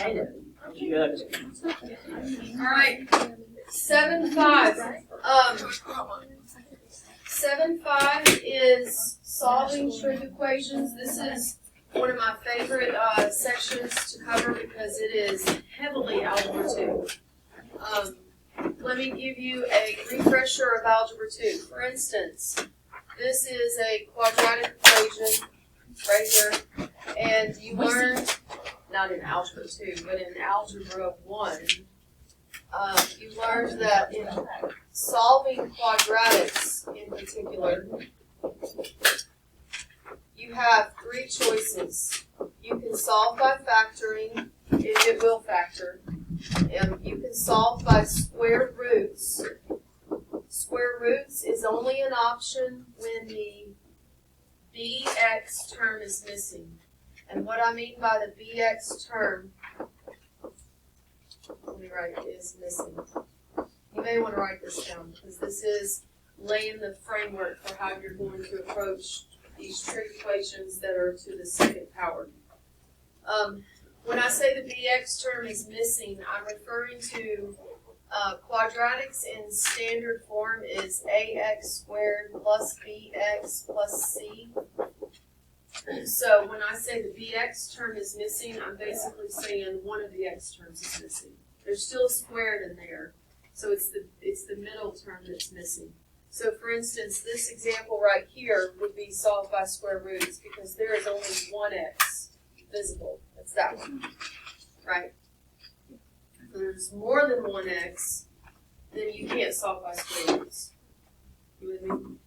All right, 7.5. 7.5 is solving trig equations. This is one of my favorite sections to cover because it is heavily Algebra 2. Let me give you a refresher of Algebra 2. For instance, this is a quadratic equation right here, and you learned, not in Algebra 2, but in Algebra 1, you learned that in solving quadratics in particular, you have three choices. You can solve by factoring, if it will factor. You can solve by square roots. Square roots is only an option when the bx term is missing. And what I mean by the bx term, let me write, is missing. You may want to write this down because this is laying the framework for how you're going to approach these trig equations that are to the second power. When I say the bx term is missing, I'm referring to quadratics in standard form is ax squared plus bx plus c. So when I say the bx term is missing, I'm basically saying one of the x terms is missing. There's still a squared in there, so it's the middle term that's missing. So for instance, this example right here would be solved by square roots because there is only one x visible. That's that one, right? If there's more than one x, then you can't solve by square roots. You with me?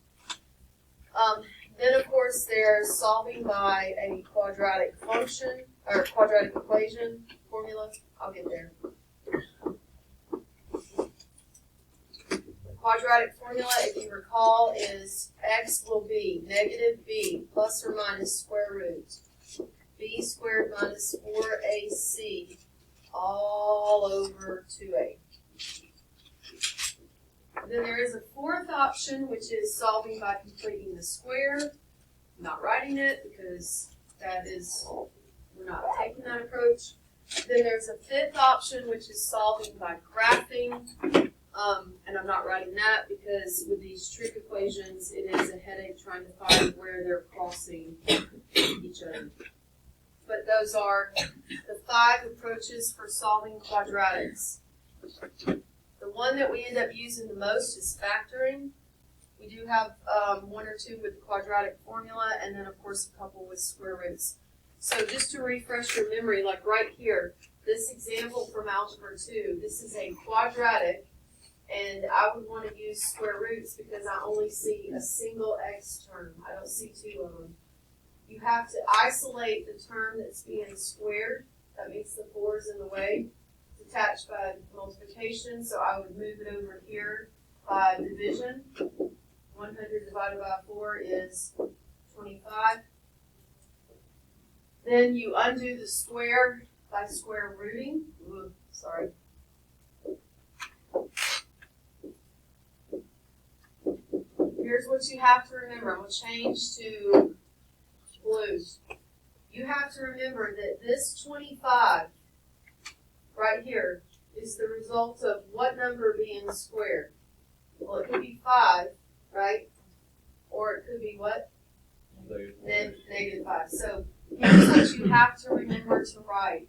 Then of course there's solving by a quadratic function, or quadratic equation formula. I'll get there. Quadratic formula, if you recall, is x will be negative b plus or minus square root b squared minus 4ac all over 2a. Then there is a fourth option, which is solving by completing the square. I'm not writing it because we're not taking that approach. Then there's a fifth option, which is solving by graphing. And I'm not writing that because with these trig equations, it is a headache trying to find where they're crossing each other. But those are the 5 approaches for solving quadratics. The one that we end up using the most is factoring. We do have 1 or 2 with the quadratic formula, and then of course a couple with square roots. So just to refresh your memory, like right here, this example from Algebra 2, this is a quadratic, and I would want to use square roots because I only see a single x term. I don't see 2 of them. You have to isolate the term that's being squared. That means the 4 is in the way. It's attached by multiplication, so I would move it over here by division. 100 divided by 4 is 25. Then you undo the square by square rooting. Sorry. Here's what you have to remember. I'm going to change to blue. You have to remember that this 25 right here is the result of what number being squared? Well, it could be 5, right? Or it could be what? Negative 5. So here's what you have to remember to write,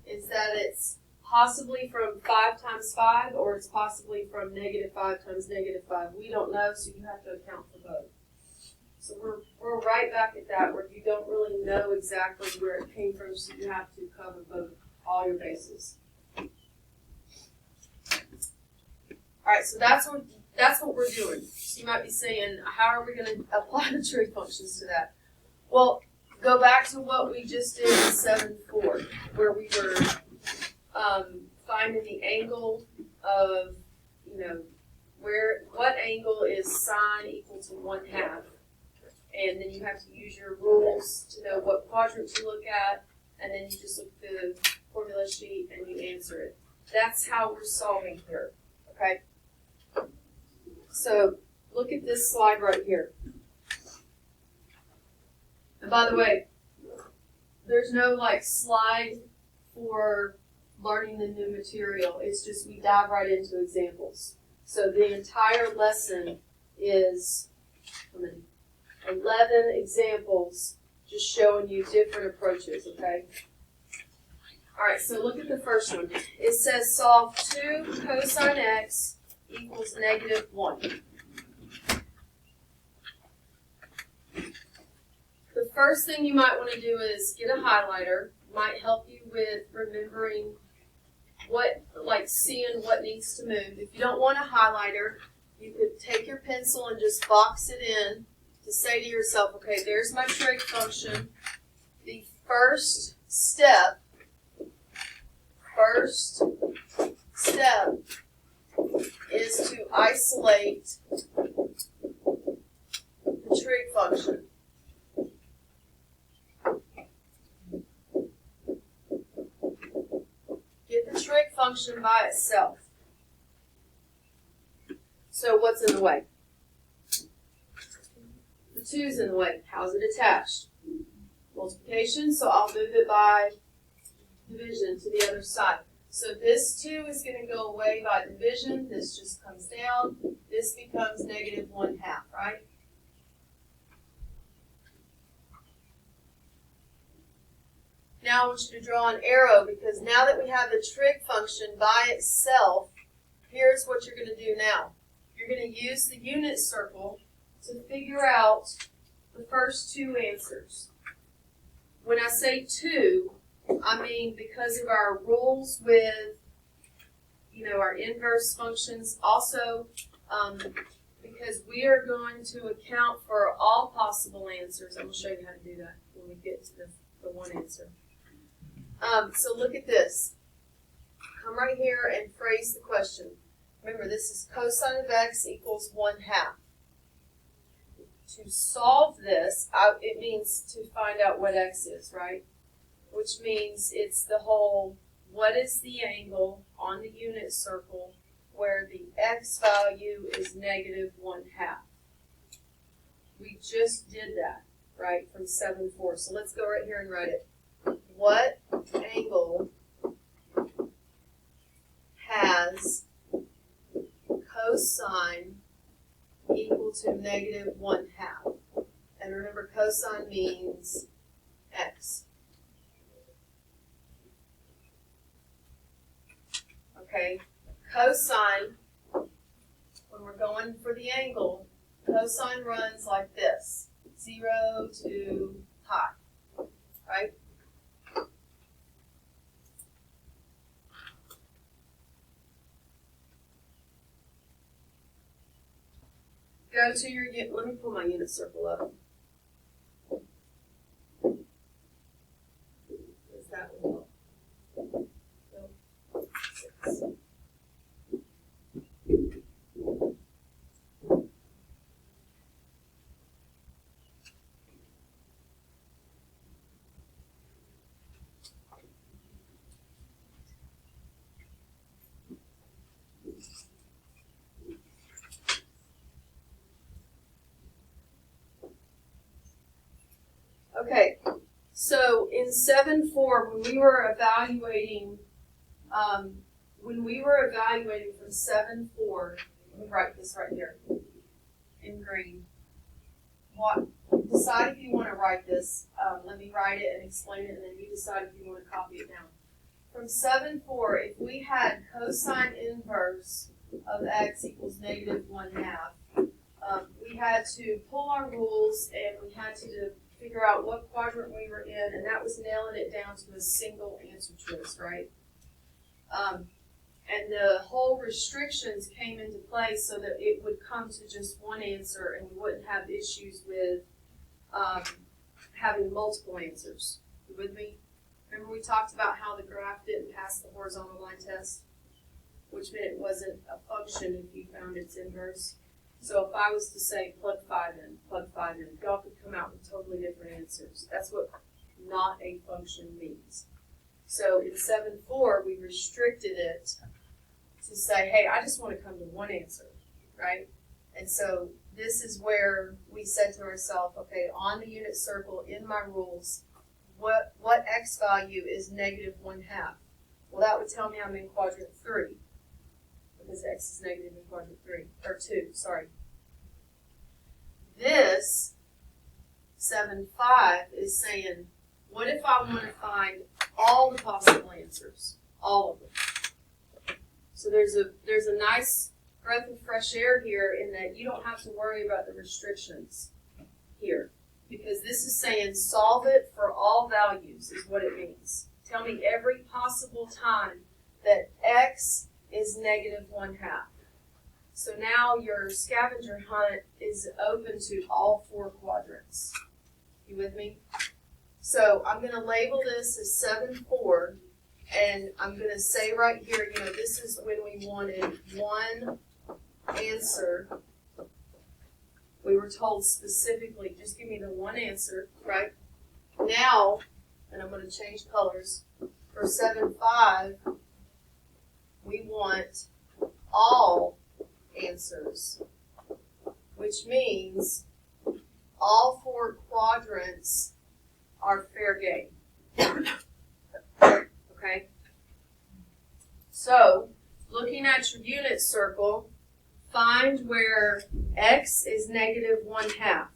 is that it's possibly from 5 times 5, or it's possibly from negative 5 times negative 5. We don't know, so you have to account for both. So we're right back at that, where you don't really know exactly where it came from, so you have to cover all your bases. All right, so that's what we're doing. So you might be saying, how are we going to apply the trig functions to that? Well, go back to what we just did in 7.4, where we were finding the angle of, what angle is sine equal to 1/2. And then you have to use your rules to know what quadrant to look at, and then you just look at the formula sheet and you answer it. That's how we're solving here, okay? So look at this slide right here. And by the way, there's no slide for learning the new material. It's just we dive right into examples. So the entire lesson is 11 examples just showing you different approaches, okay? All right, so look at the first one. It says solve 2 cosine x equals -1. The first thing you might want to do is get a highlighter. Might help you with remembering what, like seeing what needs to move. If you don't want a highlighter, you could take your pencil and just box it in to say to yourself, okay, there's my trig function. The first step is to isolate the trig function. Get the trig function by itself. So what's in the way? The 2's in the way. How's it attached? Multiplication, so I'll move it by division to the other side. So this 2 is going to go away by division. This just comes down. This becomes -1/2, right? Now I want you to draw an arrow because now that we have the trig function by itself, here's what you're going to do now. You're going to use the unit circle to figure out the first 2 answers. When I say 2, I mean because of our rules with, our inverse functions. Also, because we are going to account for all possible answers. I'm going to show you how to do that when we get to the one answer. So look at this. Come right here and phrase the question. Remember, this is cosine of x equals 1/2. To solve this, it means to find out what x is, right? Which means it's the whole, what is the angle on the unit circle where the x value is -1/2. We just did that, right, from 7/4. So let's go right here and write it. What angle has cosine equal to -1/2? And remember, cosine means x. Okay, cosine, when we're going for the angle, cosine runs like this, 0 to pi, right? Go to your, let me pull my unit circle up. Is that one? No. 6. Okay, so in 7/4, when we were evaluating from 7/4, let me write this right here in green. Decide if you want to write this. Let me write it and explain it, and then you decide if you want to copy it down. From 7/4, if we had cosine inverse of x equals -1/2, we had to pull our rules and we had to figure out what quadrant we were in, and that was nailing it down to a single answer choice, right? And the whole restrictions came into play so that it would come to just one answer and we wouldn't have issues with having multiple answers. You with me? Remember we talked about how the graph didn't pass the horizontal line test, which meant it wasn't a function if you found its inverse. So if I was to say plug 5 in, y'all could come out with totally different answers. That's what not a function means. So in 7/4, we restricted it to say, hey, I just want to come to one answer, right? And so this is where we said to ourselves, okay, on the unit circle, in my rules, what x value is -1/2? Well, that would tell me I'm in quadrant 3, because x is negative in quadrant 3, or 2, sorry. This 7, 5 is saying, what if I want to find all the possible answers? All of them. So there's a nice breath of fresh air here in that you don't have to worry about the restrictions here. Because this is saying solve it for all values is what it means. Tell me every possible time that x is negative 1/2. So now your scavenger hunt is open to all 4 quadrants. You with me? So I'm going to label this as 7, 4, and I'm going to say right here, this is when we wanted one answer. We were told specifically, just give me the one answer, right? Now, and I'm going to change colors, for 7, 5, we want all answers, which means all 4 quadrants are fair game. Okay? So, looking at your unit circle, find where x is negative 1/2.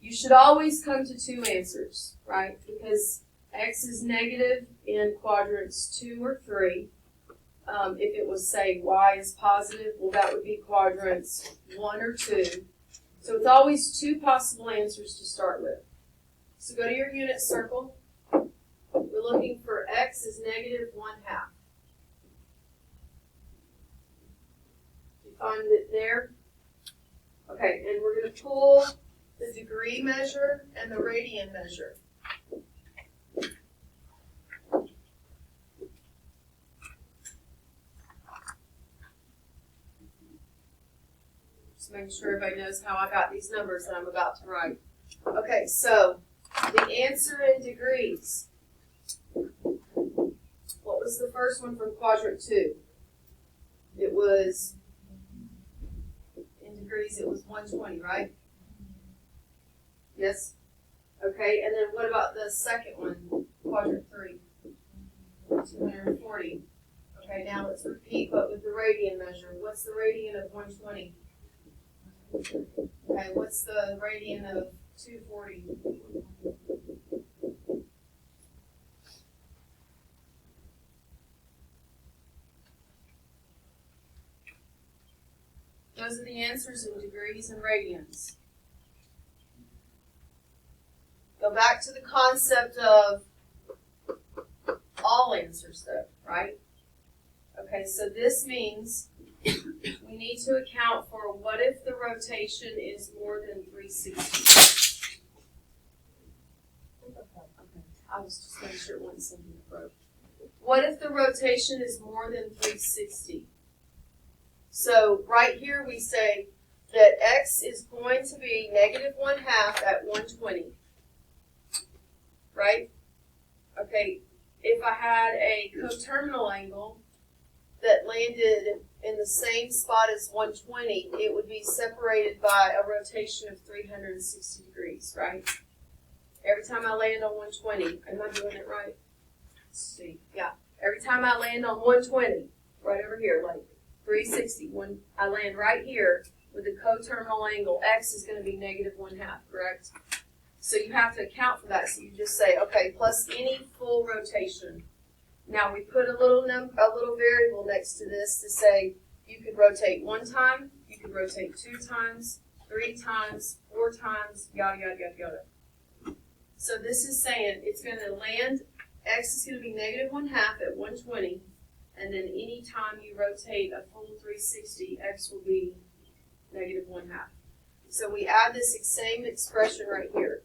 You should always come to 2 answers, right? Because x is negative in quadrants 2 or 3. If it was, say, y is positive, well, that would be quadrants 1 or 2. So it's always 2 possible answers to start with. So go to your unit circle. We're looking for x is negative 1/2. You find it there? Okay, and we're going to pull the degree measure and the radian measure. Just making sure everybody knows how I got these numbers that I'm about to write. Okay, so the answer in degrees. What was the first one from quadrant 2? It was, in degrees, it was 120, right? Yes? Okay, and then what about the second one, quadrant 3? 240. Okay, now let's repeat, but with the radian measure. What's the radian of 120? Okay, what's the radian of 240? Those are the answers in degrees and radians. Go back to the concept of all answers though, right? Okay, so this means we need to account for what if the rotation is more than 360. Okay, I was just making sure it wasn't something that broke. What if the rotation is more than 360? So right here we say that x is going to be negative 1/2 at 120. Right? Okay, if I had a coterminal angle that landed in the same spot as 120, it would be separated by a rotation of 360 degrees, right? Every time I land on 120, am I doing it right? Let's see, yeah. Every time I land on 120, right over here, like 360, when I land right here with the coterminal angle, x is going to be negative 1/2, correct? So you have to account for that. So you just say, okay, plus any full rotation. Now we put a little variable next to this to say you could rotate 1 time, you could rotate 2 times, 3 times, 4 times, yada, yada, yada, yada. So this is saying it's going to land, x is going to be negative 1/2 at 120, and then any time you rotate a full 360, x will be negative 1/2. So we add this same expression right here.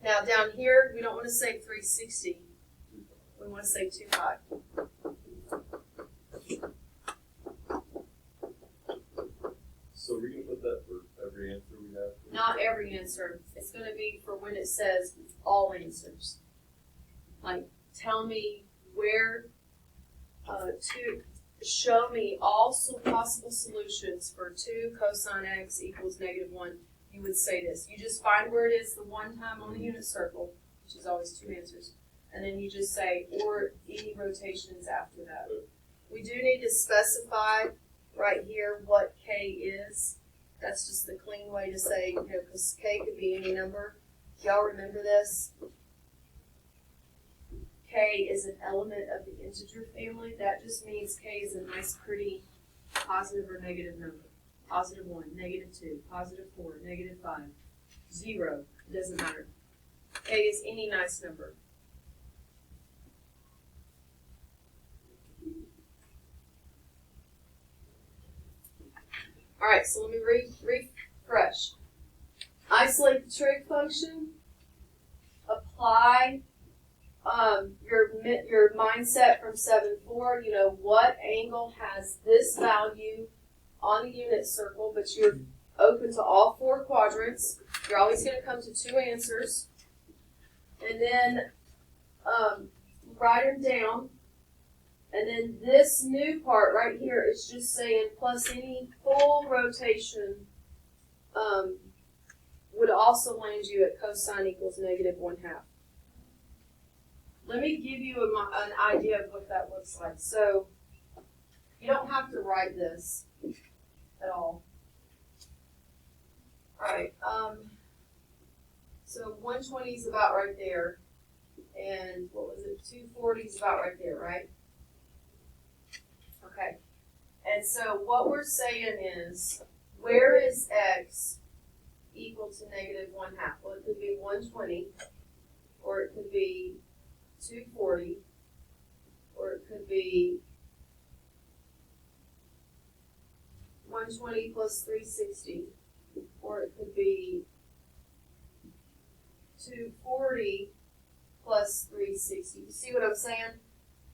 Now down here, we don't want to say 360. We want to say 2/5. So we're going to put that for every answer we have? Not every answer. It's going to be for when it says all answers. Like, tell me where to show me all possible solutions for 2 cosine x equals negative 1. You would say this. You just find where it is the one time on the unit circle. which is always two answers. And then you just say, or any rotations after that. We do need to specify right here what K is. That's just the clean way to say, because K could be any number. Y'all remember this? K is an element of the integer family. That just means K is a nice, pretty positive or negative number. Positive 1, negative 2, positive 4, negative 5, 0. It doesn't matter. K is any nice number. All right, so let me refresh. Isolate the trig function. Apply your mindset from 7-4. You know what angle has this value on the unit circle, but you're open to all four quadrants. You're always going to come to two answers, and then write them down. And then this new part right here is just saying plus any full rotation would also land you at cosine equals negative 1/2. Let me give you an idea of what that looks like. So you don't have to write this at all. All right. So 120 is about right there, and what was it? 240 is about right there, right? Okay. And so what we're saying is, where is x equal to negative 1/2? Well, it could be 120, or it could be 240, or it could be 120 plus 360, or it could be 240 plus 360. You see what I'm saying?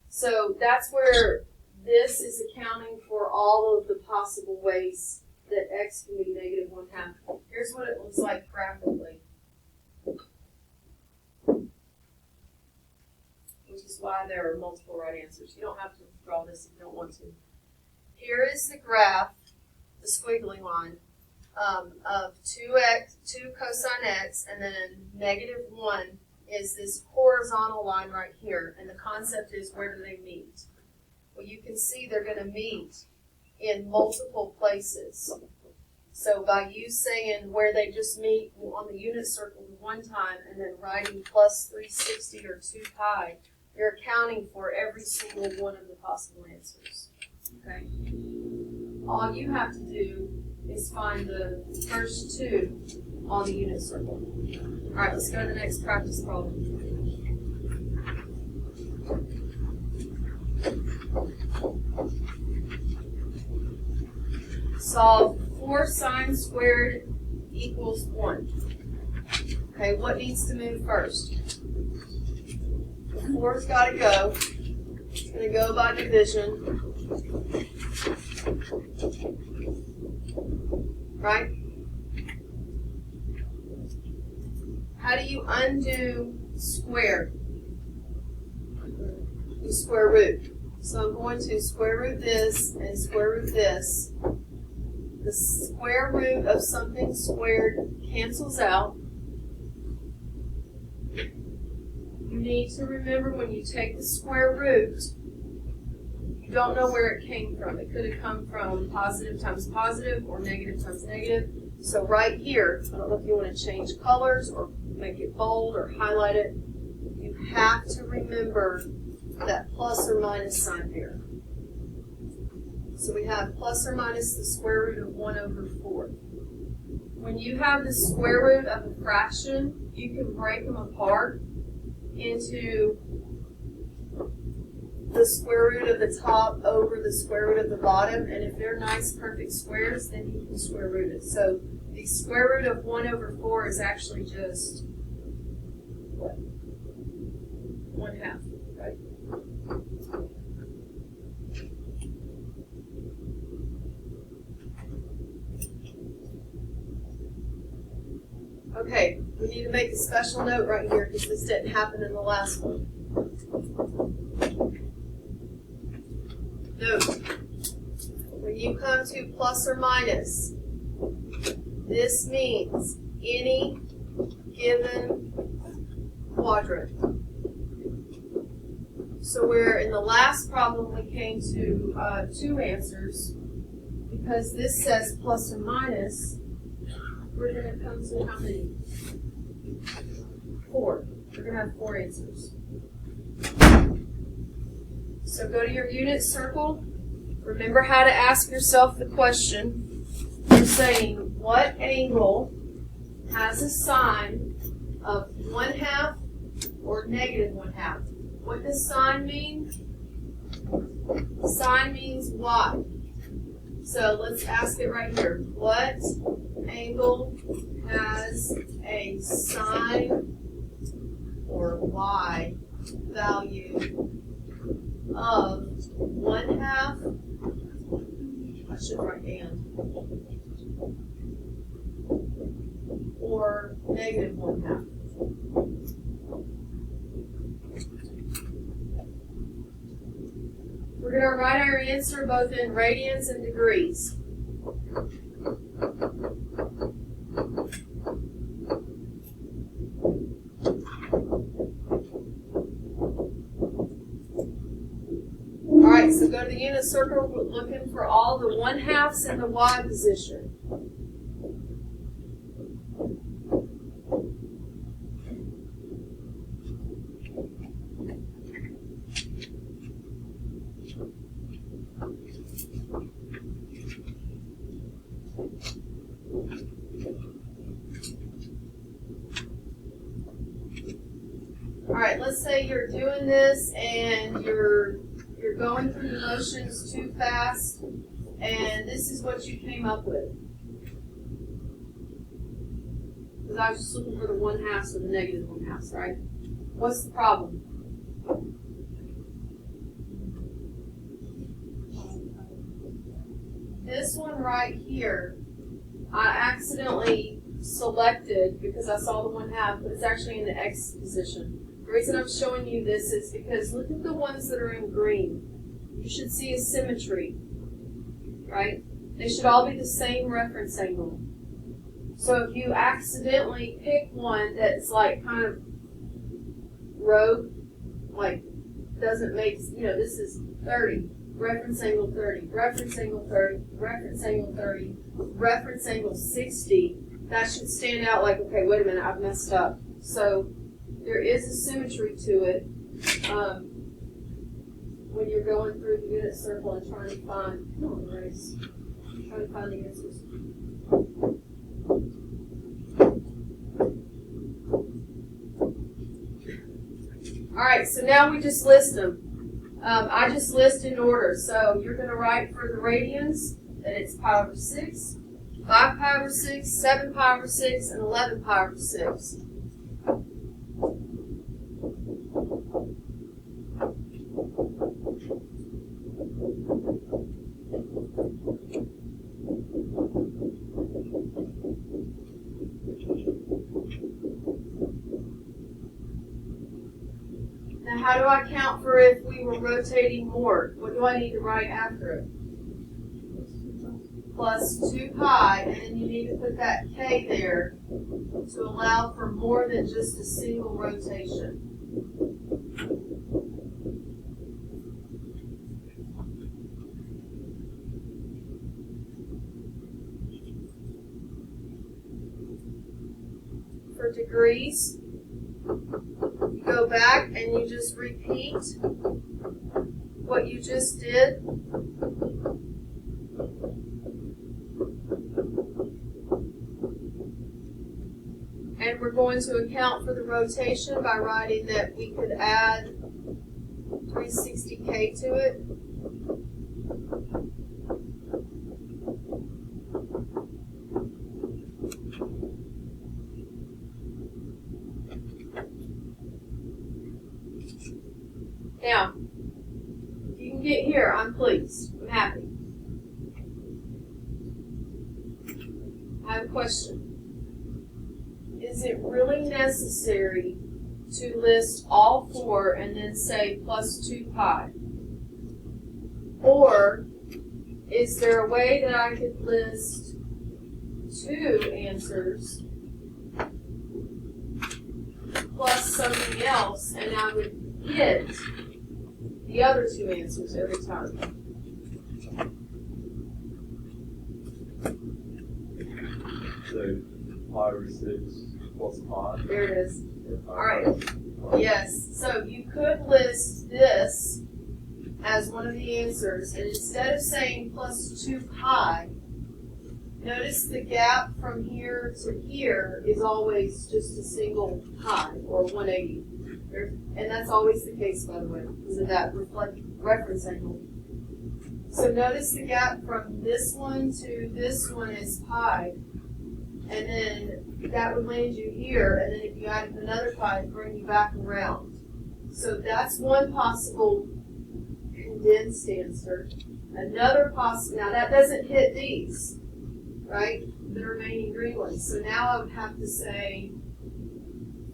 So that's where this is accounting for all of the possible ways that x can be negative 1/2. Here's what it looks like graphically, which is why there are multiple right answers. You don't have to draw this if you don't want to. Here is the graph, the squiggly line, of 2 cosine x, and then negative 1 is this horizontal line right here. And the concept is, where do they meet? Well, you can see they're going to meet in multiple places. So by you saying where they just meet on the unit circle one time and then writing plus 360 or 2 pi, you're accounting for every single one of the possible answers. Okay? All you have to do is find the first two on the unit circle. All right, let's go to the next practice problem. Solve 4 sine squared equals 1. Okay, what needs to move first? The 4's got to go. It's going to go by division. Right? How do you undo square? You square root. So I'm going to square root this and square root this. The square root of something squared cancels out. You need to remember, when you take the square root, you don't know where it came from. It could have come from positive times positive or negative times negative. So right here, I don't know if you want to change colors or make it bold or highlight it, you have to remember that plus or minus sign there. So we have plus or minus the square root of 1/4. When you have the square root of a fraction, you can break them apart into the square root of the top over the square root of the bottom, and if they're nice perfect squares, then you can square root it. So the square root of 1/4 is actually just what? 1/2, right? Okay, we need to make a special note right here because this didn't happen in the last one. Note, when you come to plus or minus, this means any given quadrant. So where in the last problem we came to 2 answers, because this says plus or minus, we're going to come to how many? 4. We're going to have 4 answers. So go to your unit circle. Remember how to ask yourself the question. You're saying, what angle has a sine of 1/2 or negative 1/2? What does sine mean? Sine means y. So let's ask it right here. What angle has a sine or y value of 1/2? I should write and. Or negative 1/2. We're going to write our answer both in radians and degrees. Alright, so go to the unit circle looking for all the 1/2s in the y position. Alright, let's say you're doing this and you're going through the motions too fast, and this is what you came up with. Because I was just looking for the 1/2s or the negative 1/2s, right? What's the problem? This one right here, I accidentally selected because I saw the 1/2, but it's actually in the X position. The reason I'm showing you this is because look at the ones that are in green. You should see a symmetry, right? They should all be the same reference angle. So if you accidentally pick one that's like kind of rogue, like doesn't make, this is 30, reference angle 30, reference angle 30, reference angle 30, reference angle 60, that should stand out like, okay, wait a minute, I've messed up. So there is a symmetry to it when you're going through the unit circle and trying to find, trying to find the answers. All right, so now we just list them. I just list in order. So you're going to write for the radians that it's pi over 6, 5 pi over 6, 7 pi over 6, and 11 pi over 6. Now, how do I count for if we were rotating more? What do I need to write after it? Plus 2 pi, and then you need to put that k there to allow for more than just a single rotation. For degrees, you go back and you just repeat what you just did. And we're going to account for the rotation by writing that we could add 360k to it. Now, if you can get here, I'm pleased. I'm happy. I have a question. Is it really necessary to list all 4 and then say plus 2 pi? Or is there a way that I could list 2 answers plus something else, and I would hit the other two answers every time. So pi over 6 plus pi. There it is. All right. Yes, so you could list this as one of the answers, and instead of saying plus 2 pi, notice the gap from here to here is always just a single pi, or 180. And that's always the case, by the way, because of that reference angle. So notice the gap from this one to this one is pi, and then that would land you here, and then if you added another pi, it'd bring you back around. So that's one possible condensed answer. Another possible, now that doesn't hit these, right? The remaining green ones. So now I would have to say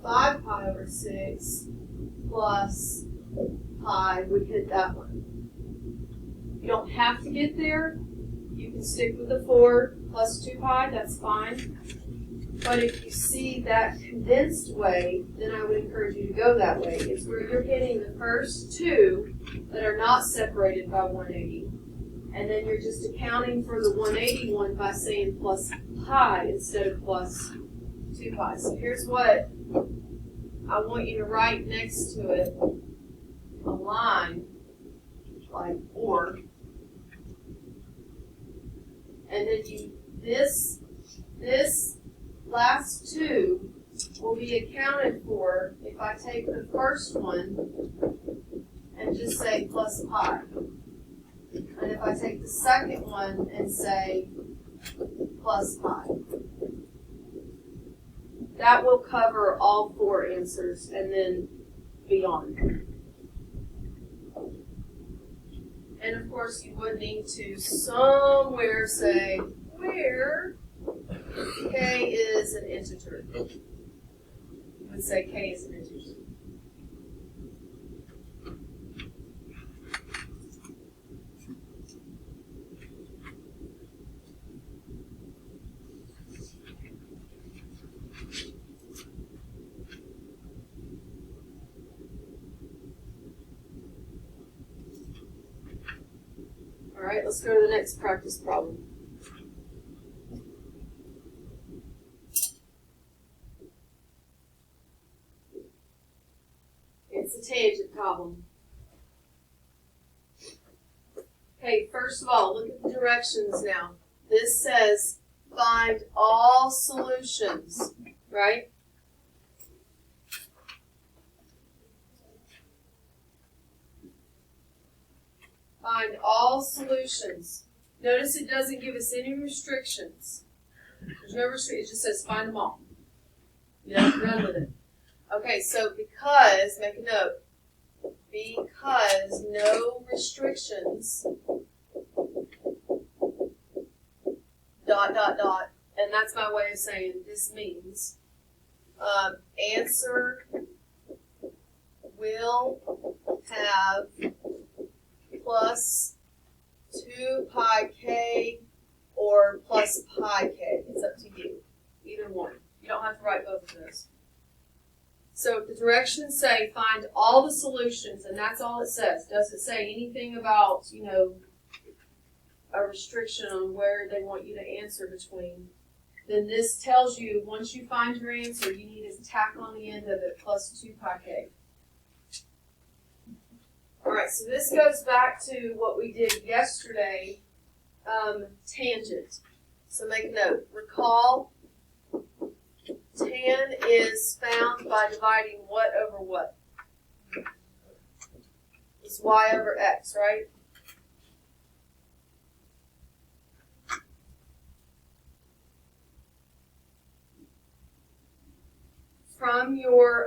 5 pi over 6 plus pi would hit that one. You don't have to get there. You can stick with the 4 plus 2 pi, that's fine. But if you see that condensed way, then I would encourage you to go that way. It's where you're hitting the first two that are not separated by 180. And then you're just accounting for the 181 by saying plus pi instead of plus 2 pi. So here's what I want you to write next to it, a line like or. And then this last two will be accounted for if I take the first one and just say plus pi. And if I take the second one and say plus pi. That will cover all 4 answers and then beyond. And of course you would need to somewhere say where k is an integer. You would say k is an integer. All right, let's go to the next practice problem. It's a tangent problem. Okay, first of all, look at the directions now. This says find all solutions, right? Find all solutions. Notice it doesn't give us any restrictions. There's no restrictions. It just says find them all. You have to run with it. Okay, so because, make a note, because no restrictions, dot, dot, dot, and that's my way of saying this means answer will have plus 2 pi k or plus pi k. It's up to you. Either one. You don't have to write both of those. So if the directions say find all the solutions, and that's all it says, does it say anything about, a restriction on where they want you to answer between, then this tells you once you find your answer, you need to tack on the end of it plus 2 pi k. All right, so this goes back to what we did yesterday, tangent. So make a note. Recall, tan is found by dividing what over what? It's y over x, right? From your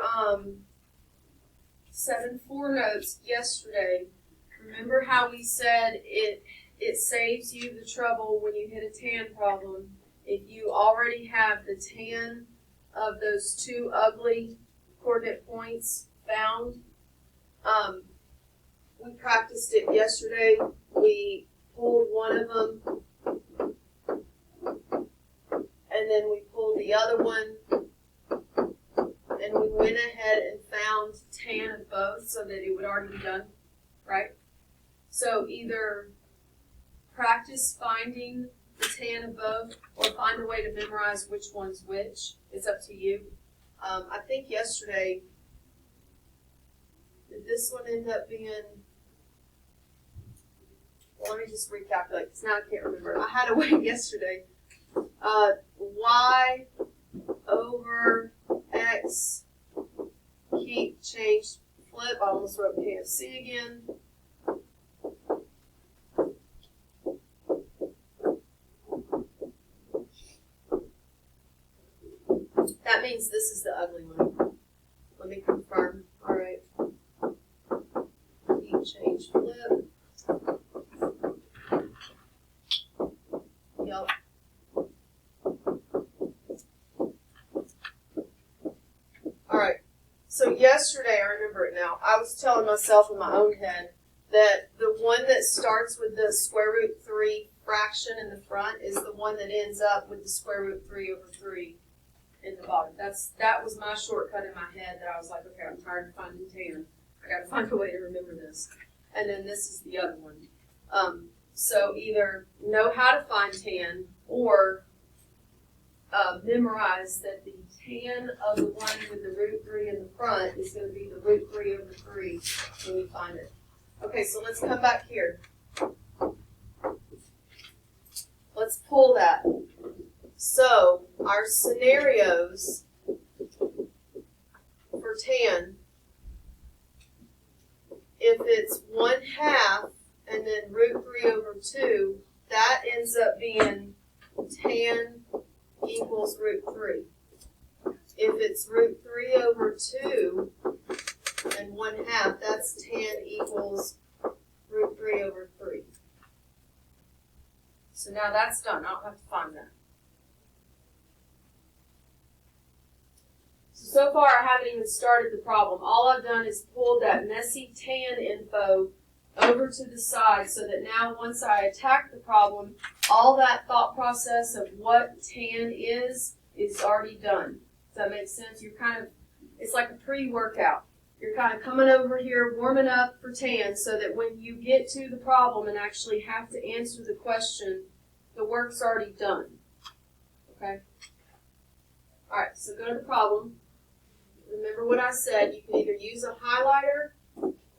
7-4 notes yesterday, remember how we said it saves you the trouble when you hit a tan problem if you already have the tan of those 2 ugly coordinate points found. We practiced it yesterday. We pulled one of them, and then we pulled the other one, and we went ahead and found tan of both so that it would already be done, right? So either practice finding the tan of both or find a way to memorize which one's which. It's up to you. I think yesterday, did this one end up being, well, let me just recalculate because now I can't remember. I had a way yesterday. Y over X, keep, change, flip. I almost wrote KFC again. That means this is the ugly one. Let me confirm. All right. Keep, change, flip. Yep. All right. So yesterday, I remember it now, I was telling myself in my own head that the one that starts with the square root 3 fraction in the front is the one that ends up with the square root 3 over 3 in the bottom. That was my shortcut in my head that I was like, okay, I'm tired of finding tan. I got to find a way to remember this. And then this is the other one. So either know how to find tan or memorize that the tan of the one with the root 3 in the front is going to be the root 3 over 3 when we find it. Okay, so let's come back here. Let's pull that. So our scenarios for tan, if it's 1/2 and then root 3 over 2, that ends up being tan equals root 3. If it's root 3 over 2 and 1/2, that's tan equals root 3 over 3. So now that's done. I don't have to find that. So far, I haven't even started the problem. All I've done is pulled that messy tan info over to the side so that now once I attack the problem, all that thought process of what tan is already done. Does that make sense? It's like a pre-workout. You're kind of coming over here, warming up for tan so that when you get to the problem and actually have to answer the question, the work's already done. Okay? All right, so go to the problem. Remember what I said, you can either use a highlighter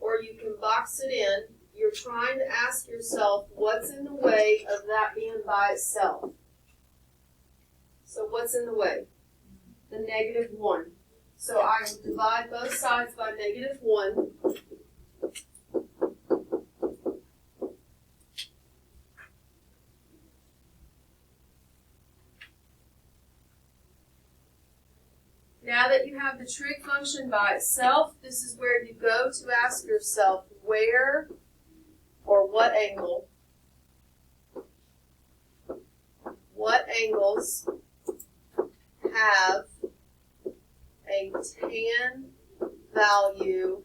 or you can box it in. You're trying to ask yourself what's in the way of that being by itself. So what's in the way? The -1. So I will divide both sides by -1. Now that you have the trig function by itself, this is where you go to ask yourself where or what angles have a tan value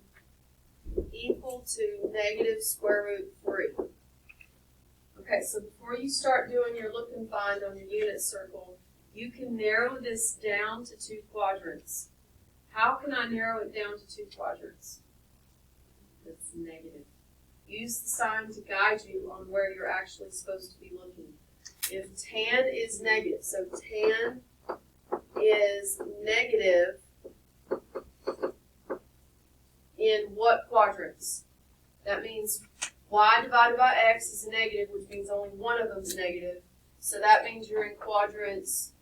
equal to -√3. Okay, so before you start doing your look and find on your unit circle, you can narrow this down to 2 quadrants. How can I narrow it down to 2 quadrants? It's negative. Use the sign to guide you on where you're actually supposed to be looking. If tan is negative, so tan is negative in what quadrants? That means y divided by x is negative, which means only one of them is negative. So that means you're in quadrants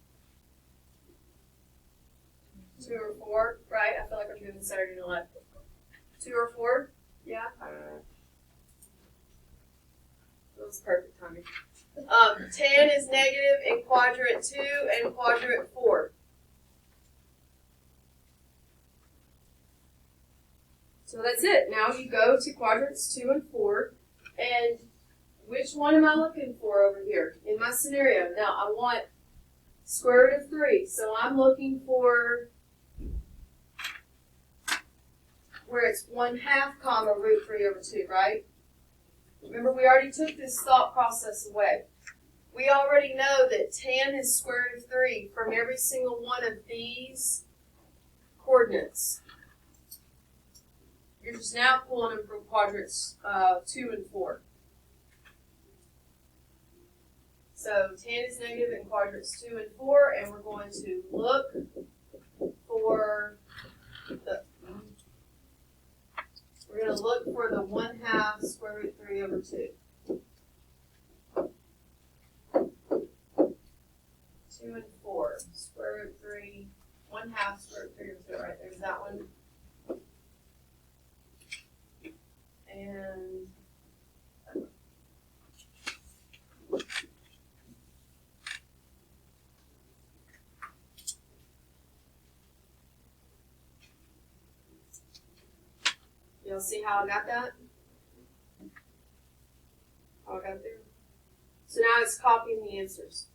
2 or 4, right? I feel like I'm doing Saturday Night Live. 2 or 4? Yeah? That was perfect timing. Tan is negative in quadrant 2 and quadrant 4. So that's it. Now you go to quadrants 2 and 4, and which one am I looking for over here in my scenario? Now I want square root of 3, so I'm looking for where it's 1/2 comma root 3 over 2, right? Remember, we already took this thought process away. We already know that tan is square root of 3 from every single one of these coordinates. You're just now pulling them from quadrants 2 and 4. So tan is negative in quadrants 2 and 4, and we're going to look for the 1/2 square root 3 over 2. 2 and 4, square root 3, 1/2 square root 3 over 2. Right, there's that one. And y'all see how I got that? How I got there? So now it's copying the answers.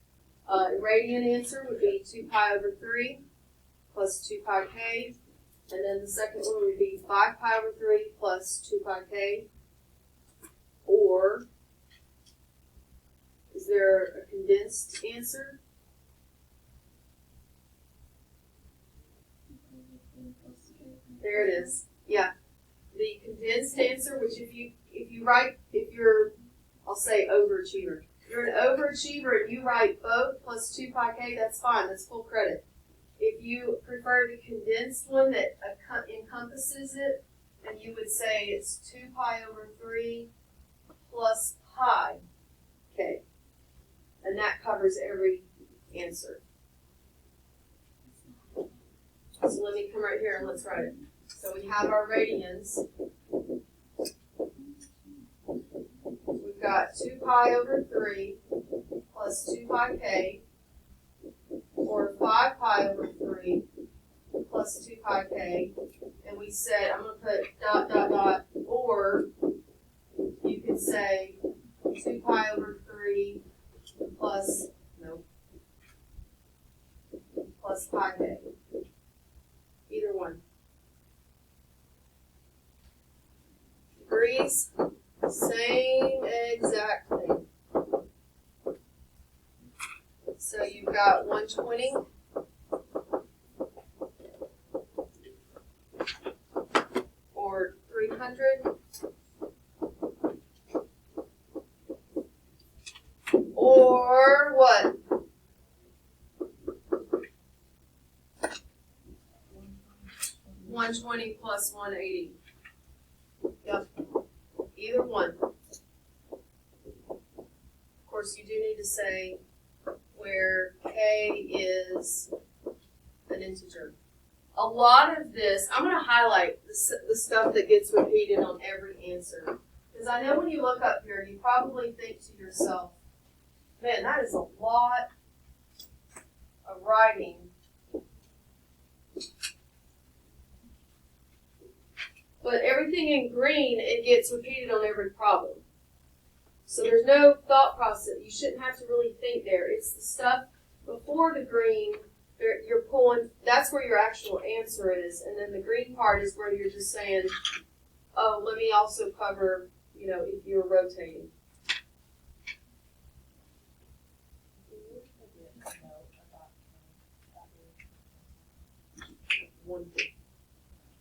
A radian answer would be 2 pi over 3 plus 2 pi k. And then the second one would be 5 pi over 3 plus 2 pi k. Or, is there a condensed answer? There it is. Yeah. The condensed answer, which if you're, I'll say overachiever. If you're an overachiever and you write both plus 2 pi k, that's fine. That's full credit. If you prefer the condensed one that encompasses it, then you would say it's 2 pi over 3 plus pi k. And that covers every answer. So let me come right here and let's write it. So we have our radians. We've got 2 pi over 3 plus 2 pi k, or 5 pi over 3 plus 2 pi k, and we said, I'm going to put dot, dot, dot, or you could say 2 pi over 3 plus, plus pi k. Either one. Degrees, same exact thing. So you've got 120 or 300 or what? $120 plus $180. Yep. Either one. Of course, you do need to say where k is an integer. A lot of this, I'm going to highlight the stuff that gets repeated on every answer. Because I know when you look up here, you probably think to yourself, man, that is a lot of writing. But everything in green, it gets repeated on every problem. So there's no thought process. You shouldn't have to really think there. It's the stuff before the green, you're pulling, that's where your actual answer is. And then the green part is where you're just saying, oh, let me also cover, if you're rotating. One thing.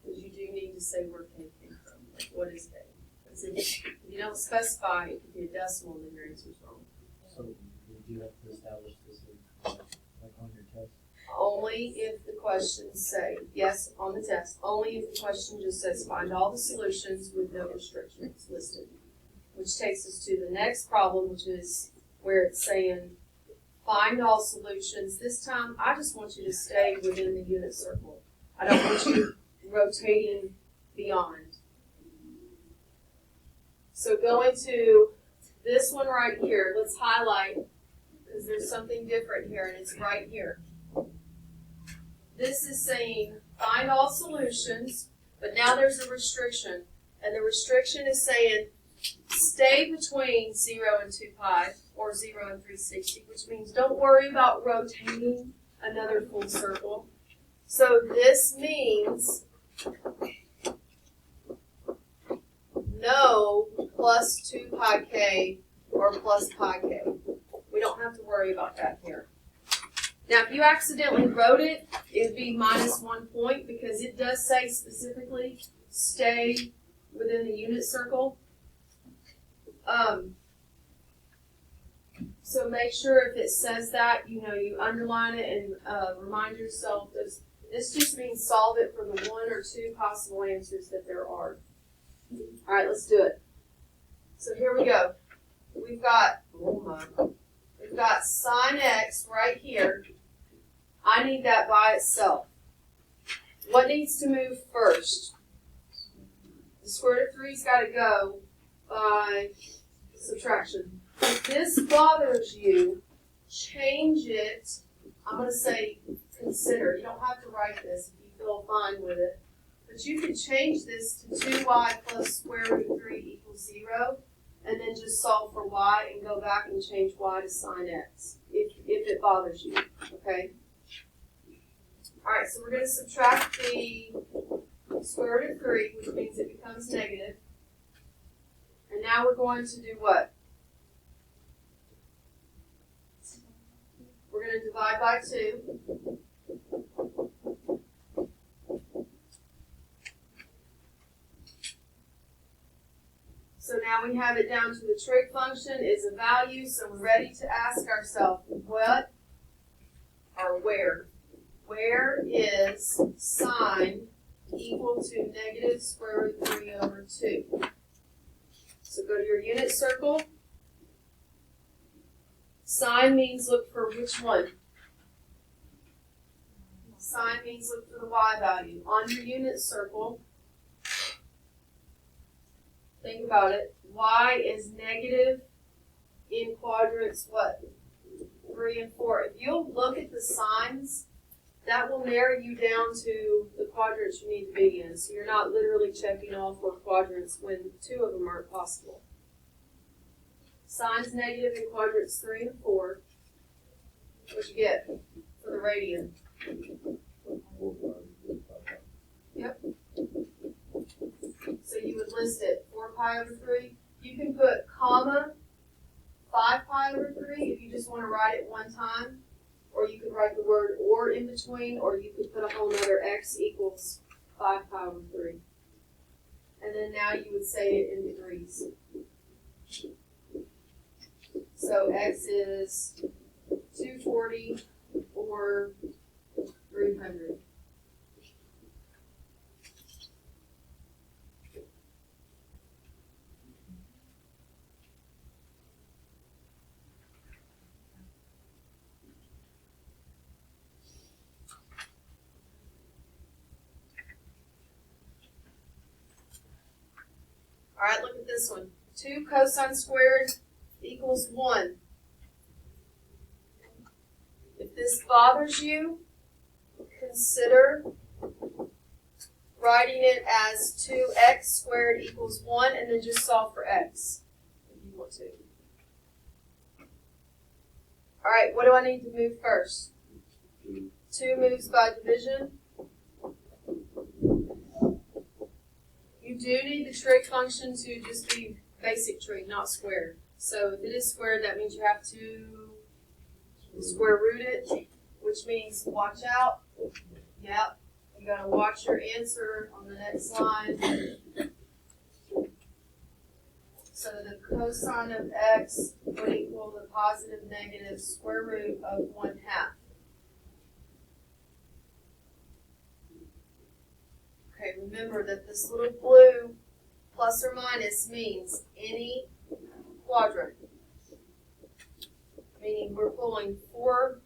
Because you do need to say where k came from. Like, what is k? Because if you don't specify, it could be a decimal and then your answer's wrong. So you do have to establish this like on your test? Only if the questions say, yes, on the test, only if the question just says find all the solutions with no restrictions listed. Which takes us to the next problem, which is where it's saying find all solutions. This time, I just want you to stay within the unit circle. I don't want you rotating beyond. So going to this one right here, let's highlight, because there's something different here, and it's right here. This is saying find all solutions, but now there's a restriction, and the restriction is saying stay between 0 and 2 pi, or 0 and 360, which means don't worry about rotating another full circle. So this means no plus 2 pi k or plus pi k. We don't have to worry about that here. Now, if you accidentally wrote it, it'd be minus 1 point because it does say specifically stay within the unit circle. So make sure if it says that, you underline it and remind yourself this just means solve it for the 1 or 2 possible answers that there are. All right, let's do it. So here we go. We've got sine x right here. I need that by itself. What needs to move first? The square root of 3's got to go by subtraction. If this bothers you, change it. I'm going to say consider. You don't have to write this if you feel fine with it. But you can change this to 2y plus square root of 3 equals 0, and then just solve for y and go back and change y to sine x if it bothers you. Okay? All right, so we're going to subtract the square root of 3, which means it becomes negative. And now we're going to do what? We're going to divide by 2. So now we have it down to the trig function is a value, so we're ready to ask ourselves what or where? Where is sine equal to negative square root of 3 over 2? So go to your unit circle. Sine means look for which one? Sine means look for the y value. On your unit circle, think about it. Y is negative in quadrants what? 3 and 4. If you'll look at the signs, that will narrow you down to the quadrants you need to be in. So you're not literally checking all 4 quadrants when 2 of them aren't possible. Sine's negative in quadrants 3 and 4. What'd you get for the radian? Yep. So you would list it 4 pi over 3. You can put comma 5 pi over 3 if you just want to write it one time. Or you could write the word or in between, or you could put a whole nother x equals 5 pi over 3. And then now you would say it in degrees. So x is 240 or 300. All right, look at this one. 2 cosine squared equals 1. If this bothers you, consider writing it as 2x squared equals 1 and then just solve for x if you want to. All right, what do I need to move first? 2 moves by division. You do need the trig function to just be basic trig, not squared. So if it is squared, that means you have to square root it, which means watch out. Yep, you gotta watch your answer on the next line. So the cosine of x would equal the positive negative square root of 1/2. Okay, remember that this little blue plus or minus means any quadrant. Meaning we're pulling four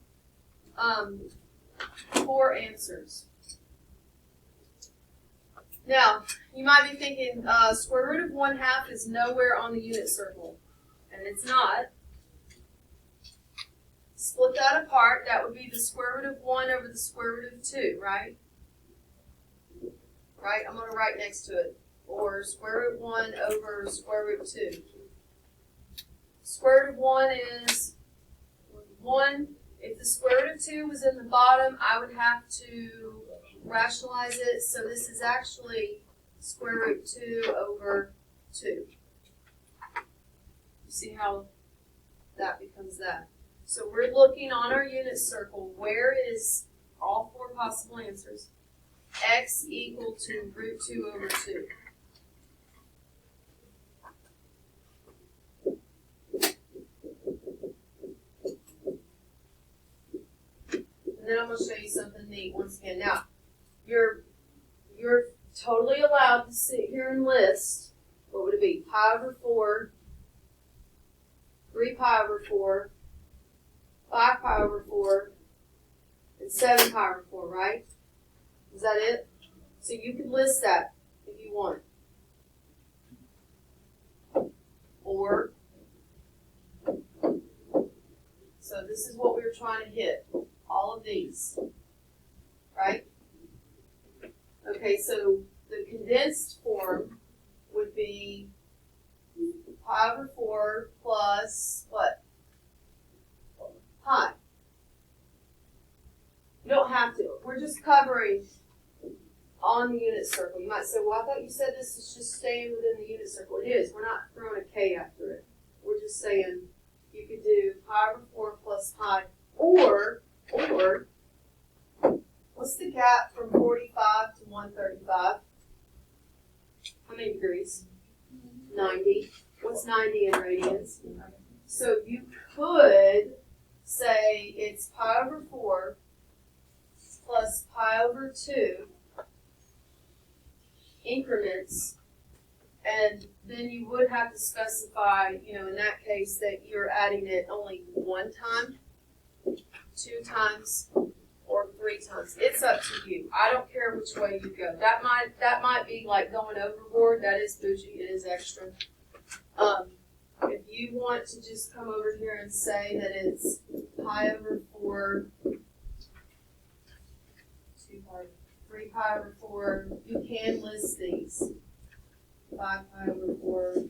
answers. Now, you might be thinking square root of 1/2 is nowhere on the unit circle. And it's not. Split that apart, that would be the square root of 1 over the square root of 2, right? Right, I'm going to write next to it. Or square root 1 over square root 2. Square root of 1 is 1. If the square root of 2 was in the bottom, I would have to rationalize it. So this is actually square root 2 over 2. You see how that becomes that? So we're looking on our unit circle. Where is all four possible answers, x equal to root 2 over 2. And then I'm going to show you something neat once again. Now, you're totally allowed to sit here and list, what would it be, pi over 4, 3 pi over 4, 5 pi over 4, and 7 pi over 4, right? Is that it? So you can list that if you want. Or, so this is what we were trying to hit. All of these, right? Okay, so the condensed form would be pi over 4 plus what? Pi. You don't have to. We're just covering on the unit circle. You might say, well, I thought you said this is just staying within the unit circle. It is. We're not throwing a k after it. We're just saying you could do pi over 4 plus pi, or what's the gap from 45 to 135? How many degrees? 90. What's 90 in radians? So you could say it's pi over 4 plus pi over 2 increments, and then you would have to specify, in that case, that you're adding it only 1 time, 2 times, or 3 times. It's up to you. I don't care which way you go. That might be like going overboard. That is bougie. It is extra. If you want to just come over here and say that it's pi over 4, 3 pi over 4, you can list these. 5 pi over 4,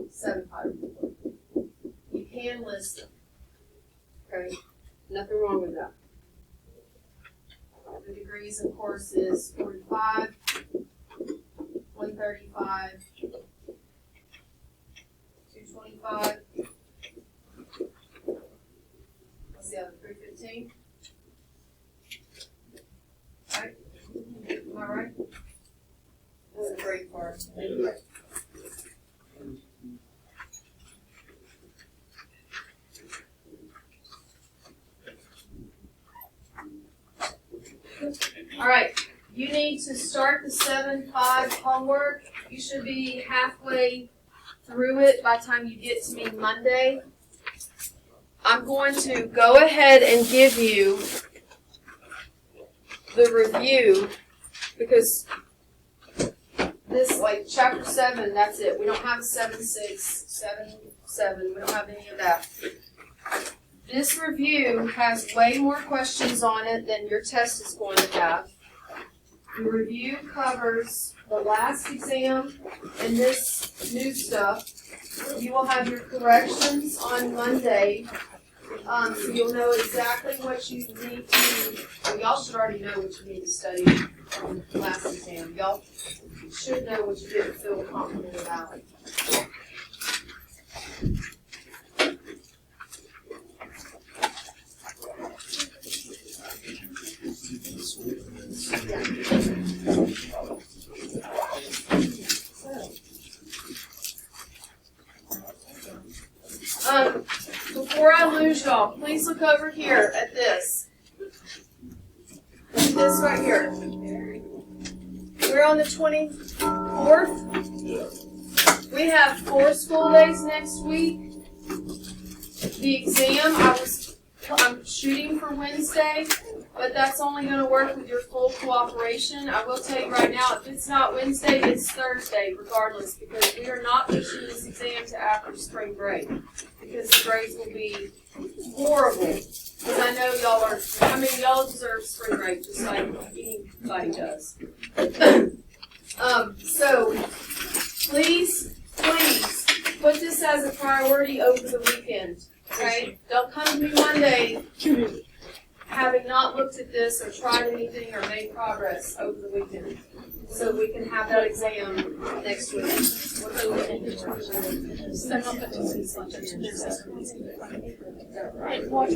7 pi over 4. You can list them. Okay? Nothing wrong with that. The degrees, of course, is 45, 135, 225. What's the other? 315? Right? Am I right? That's a great part. All right, you need to start the 7-5 homework. You should be halfway through it by the time you get to me Monday. I'm going to go ahead and give you the review, because this, like chapter 7, that's it. We don't have a 7-6, 7-7. We don't have any of that. This review has way more questions on it than your test is going to have. The review covers the last exam and this new stuff. You will have your corrections on Monday, so you'll know exactly what you need to, well, y'all should already know what you need to study on the last exam. Y'all should know what you didn't feel confident about. Before I lose y'all, please look over here at this. This right here. We're on the 24th. We have 4 school days next week. The exam, I'm shooting for Wednesday, but that's only going to work with your full cooperation. I will tell you right now, if it's not Wednesday, it's Thursday, regardless, because we are not pushing this exam to after spring break, because the grades will be horrible. Because I know y'all deserve spring break, just like anybody does. So, please put this as a priority over the weekend. Okay? Don't come to me Monday having not looked at this or tried anything or made progress over the weekend, so we can have that exam next week. What